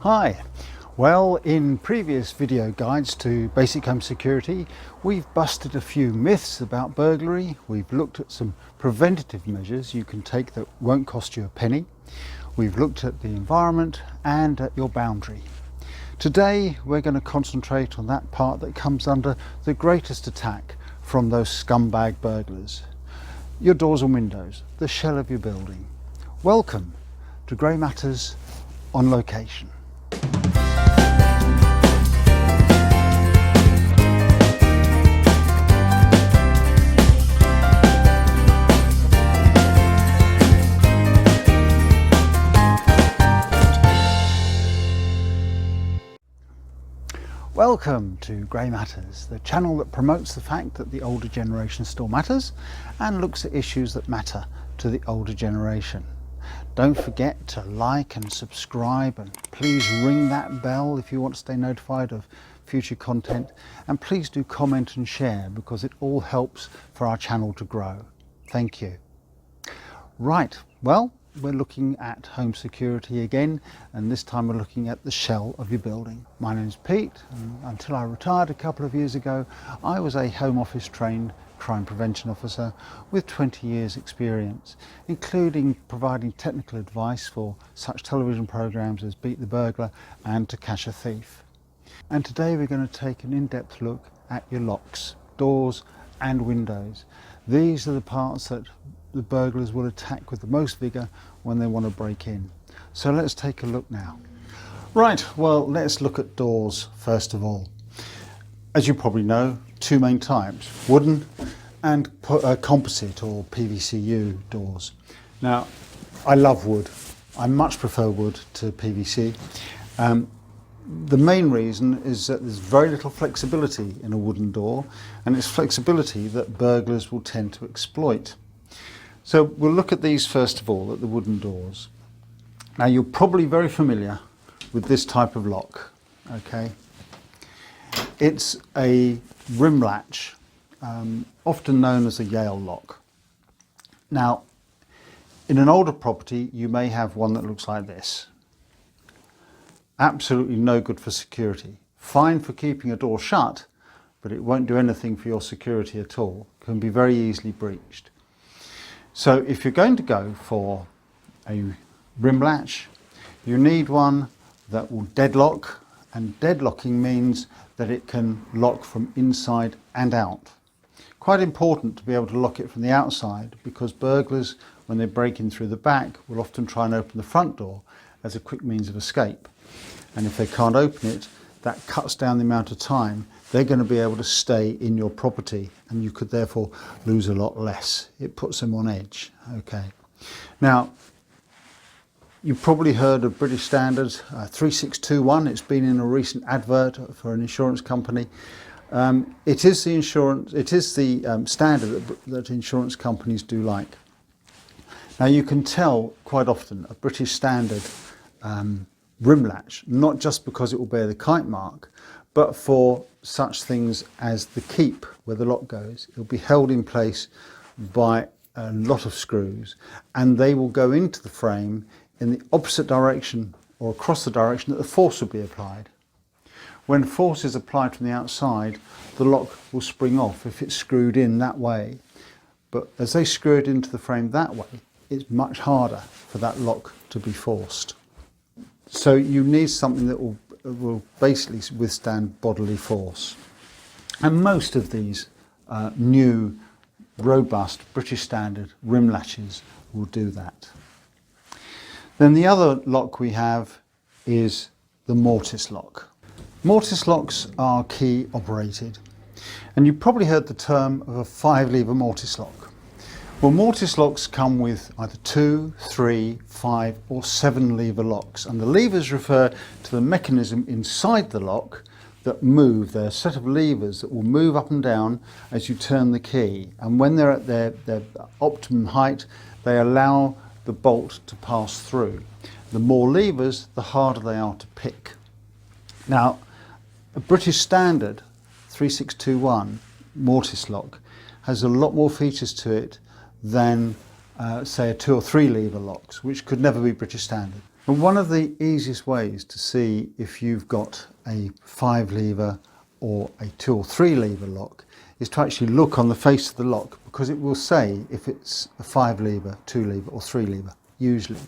Hi, well, in previous video guides to basic home security, we've busted a few myths about burglary. We've looked at some preventative measures you can take that won't cost you a penny. We've looked at the environment and at your boundary. Today we're going to concentrate on that part that comes under the greatest attack from those scumbag burglars. Your doors and windows, the shell of your building. Welcome to Grey Matters on Location. Welcome to Grey Matters, the channel that promotes the fact that the older generation still matters and looks at issues that matter to the older generation. Don't forget to like and subscribe, and please ring that bell if you want to stay notified of future content, and please do comment and share because it all helps for our channel to grow. Thank you. Right, well, we're looking at home security again, and this time we're looking at the shell of your building. My name's Pete, and until I retired a couple of years ago, I was a Home Office trained crime prevention officer with 20 years experience, including providing technical advice for such television programs as Beat the Burglar and To Catch a Thief. And today we're going to take an in-depth look at your locks, doors and windows. These are the parts that the burglars will attack with the most vigour when they want to break in. So let's take a look now. Right, well, let's look at doors first of all. As you probably know, two main types, wooden and composite or PVCU doors. Now, I love wood. I much prefer wood to PVC. The main reason is that there's very little flexibility in a wooden door, and it's flexibility that burglars will tend to exploit. So we'll look at these first of all, at the wooden doors. Now, you're probably very familiar with this type of lock, okay? It's a rim latch, often known as a Yale lock. Now, in an older property, you may have one that looks like this. Absolutely no good for security. Fine for keeping a door shut, but it won't do anything for your security at all. It can be very easily breached. So if you're going to go for a rim latch, you need one that will deadlock, and deadlocking means that it can lock from inside and out. Quite important to be able to lock it from the outside, because burglars, when they break in through the back, will often try and open the front door as a quick means of escape. And if they can't open it, that cuts down the amount of time they're going to be able to stay in your property, and you could therefore lose a lot less. It puts them on edge. Okay. Now, you've probably heard of British standards 3621. It's been in a recent advert for an insurance company. It is the standard that insurance companies do like. Now, you can tell quite often a British standard rim latch, not just because it will bear the kite mark, but for such things as the keep, where the lock goes. It will be held in place by a lot of screws, and they will go into the frame in the opposite direction or across the direction that the force will be applied. When force is applied from the outside, the lock will spring off if it's screwed in that way. But as they screw it into the frame that way, it's much harder for that lock to be forced. So you need something that will basically withstand bodily force. And most of these new, robust British standard rim latches will do that. Then the other lock we have is the mortise lock. Mortise locks are key operated. And you've probably heard the term of a 5-lever mortise lock. Well, mortise locks come with either 2, 3, 5 or 7 lever locks, and the levers refer to the mechanism inside the lock that move. They're a set of levers that will move up and down as you turn the key, and when they're at their optimum height, they allow the bolt to pass through. The more levers, the harder they are to pick. Now, a British standard 3621 mortise lock has a lot more features to it than say a 2 or 3 lever locks, which could never be British standard. And one of the easiest ways to see if you've got a 5 lever or a 2 or 3 lever lock is to actually look on the face of the lock, because it will say if it's a 5 lever, 2 lever or 3 lever, usually.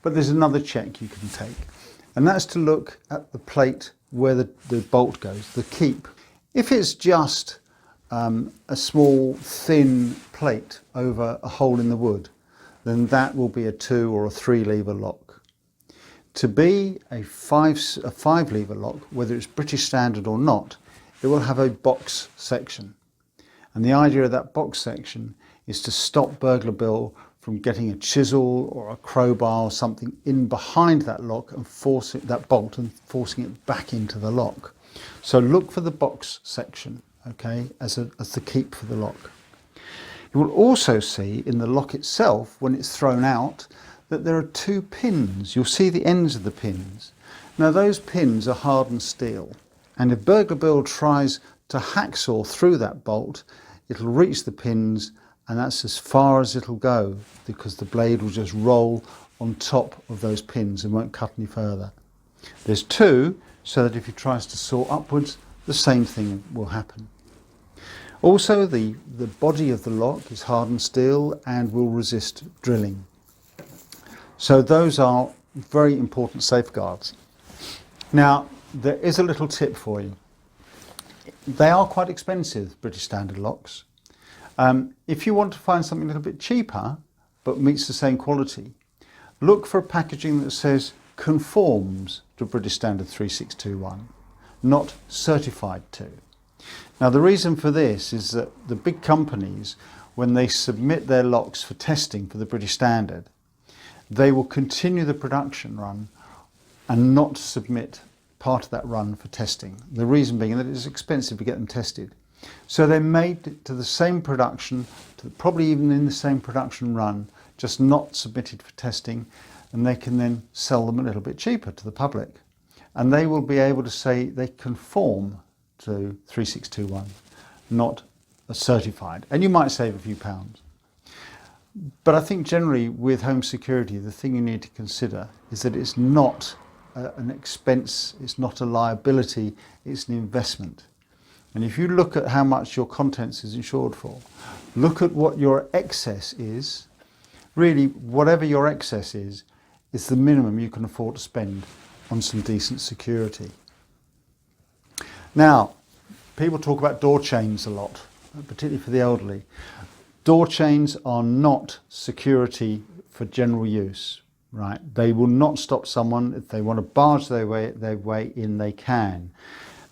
But there's another check you can take, and that's to look at the plate where the bolt goes, the keep. If it's just a small thin plate over a hole in the wood, then that will be a 2 or a 3 lever lock. To be a 5 lever lock, whether it's British standard or not, it will have a box section. And the idea of that box section is to stop Burglar Bill from getting a chisel or a crowbar or something in behind that lock and that bolt and forcing it back into the lock. So look for the box section, okay, as the keep for the lock. You will also see in the lock itself, when it's thrown out, that there are 2 pins. You'll see the ends of the pins. Now those pins are hardened steel, and if Burglar Bill tries to hacksaw through that bolt, it'll reach the pins, and that's as far as it'll go, because the blade will just roll on top of those pins and won't cut any further. There's 2, so that if he tries to saw upwards, the same thing will happen. Also, the body of the lock is hardened steel and will resist drilling. So those are very important safeguards. Now, there is a little tip for you. They are quite expensive, British standard locks. If you want to find something a little bit cheaper, but meets the same quality, look for packaging that says conforms to British standard 3621, not certified to. Now the reason for this is that the big companies, when they submit their locks for testing for the British standard, they will continue the production run and not submit part of that run for testing. The reason being that it's expensive to get them tested. So they're made to the same production, probably even in the same production run, just not submitted for testing, and they can then sell them a little bit cheaper to the public. And they will be able to say they conform to 3621, not a certified. And you might save a few pounds. But I think generally with home security, the thing you need to consider is that it's not an expense, it's not a liability, it's an investment. And if you look at how much your contents is insured for, look at what your excess is. Really, whatever your excess is the minimum you can afford to spend on some decent security. Now, people talk about door chains a lot, particularly for the elderly. Door chains are not security for general use, right? They will not stop someone. If they want to barge their way in, they can.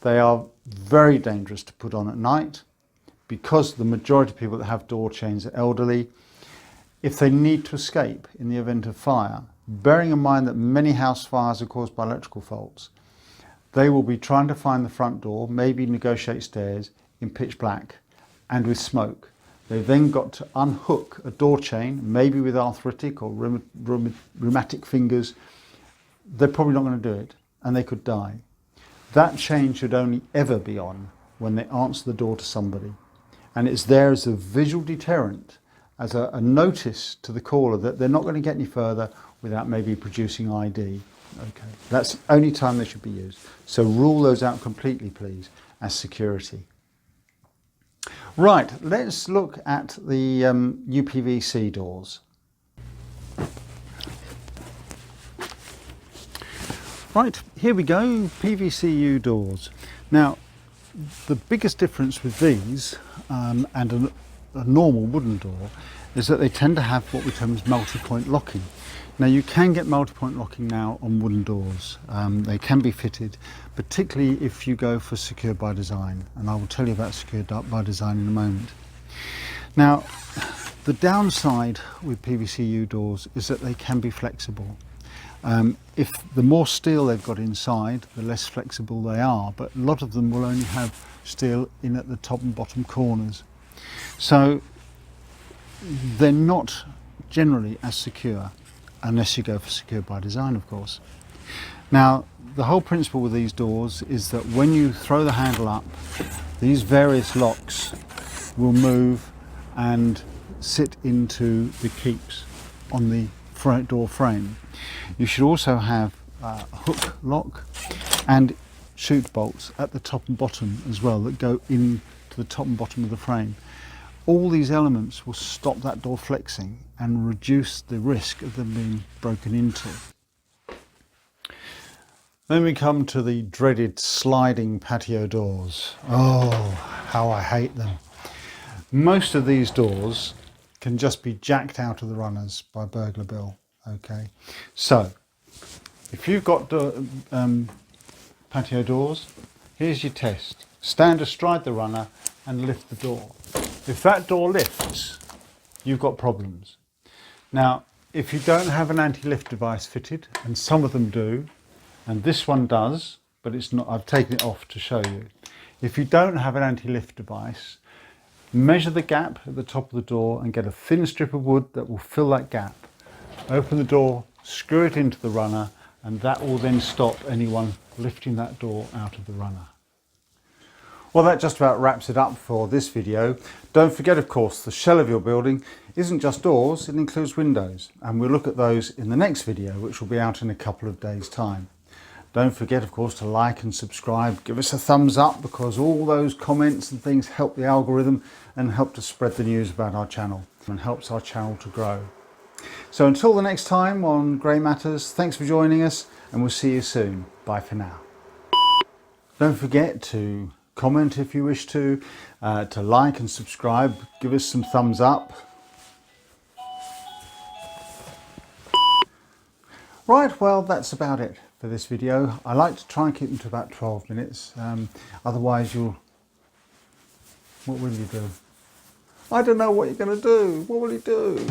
They are very dangerous to put on at night, because the majority of people that have door chains are elderly. If they need to escape in the event of fire, bearing in mind that many house fires are caused by electrical faults, they will be trying to find the front door, maybe negotiate stairs in pitch black and with smoke. They've then got to unhook a door chain, maybe with arthritic or rheumatic fingers. They're probably not going to do it, and they could die. That chain should only ever be on when they answer the door to somebody. And it's there as a visual deterrent, as a notice to the caller that they're not going to get any further without maybe producing ID. Okay, that's the only time they should be used. So rule those out completely, please, as security. Right, let's look at the UPVC doors. Right, here we go, PVCU doors. Now, the biggest difference with these and a normal wooden door is that they tend to have what we term as multi-point locking. Now, you can get multi-point locking now on wooden doors. They can be fitted, particularly if you go for secure by design, and I will tell you about secure by design in a moment. Now, the downside with PVCU doors is that they can be flexible. If the more steel they've got inside, the less flexible they are, but a lot of them will only have steel in at the top and bottom corners. So they're not generally as secure, unless you go for secure by design, of course. Now, the whole principle with these doors is that when you throw the handle up, these various locks will move and sit into the keeps on the door frame. You should also have a hook lock and chute bolts at the top and bottom as well that go into the top and bottom of the frame. All these elements will stop that door flexing and reduce the risk of them being broken into. Then we come to the dreaded sliding patio doors. Oh, how I hate them. Most of these doors can just be jacked out of the runners by burglar bill. Okay, so if you've got patio doors, here's your test. Stand astride the runner and lift the door. If that door lifts, you've got problems. Now, if you don't have an anti-lift device fitted, and some of them do, and this one does, but it's not, I've taken it off to show you. If you don't have an anti-lift device, measure the gap at the top of the door and get a thin strip of wood that will fill that gap. Open the door, screw it into the runner, and that will then stop anyone lifting that door out of the runner. Well, that just about wraps it up for this video. Don't forget, of course, the shell of your building isn't just doors, it includes windows, and we'll look at those in the next video, which will be out in a couple of days' time. Don't forget, of course, to like and subscribe. Give us a thumbs up, because all those comments and things help the algorithm and help to spread the news about our channel and helps our channel to grow. So until the next time on Grey Matters, thanks for joining us, and we'll see you soon. Bye for now. Don't forget to comment if you wish to like and subscribe. Give us some thumbs up. Right, well, that's about it for this video. I like to try and keep them to about 12 minutes. Otherwise what will you do? I don't know what you're going to do. What will you do?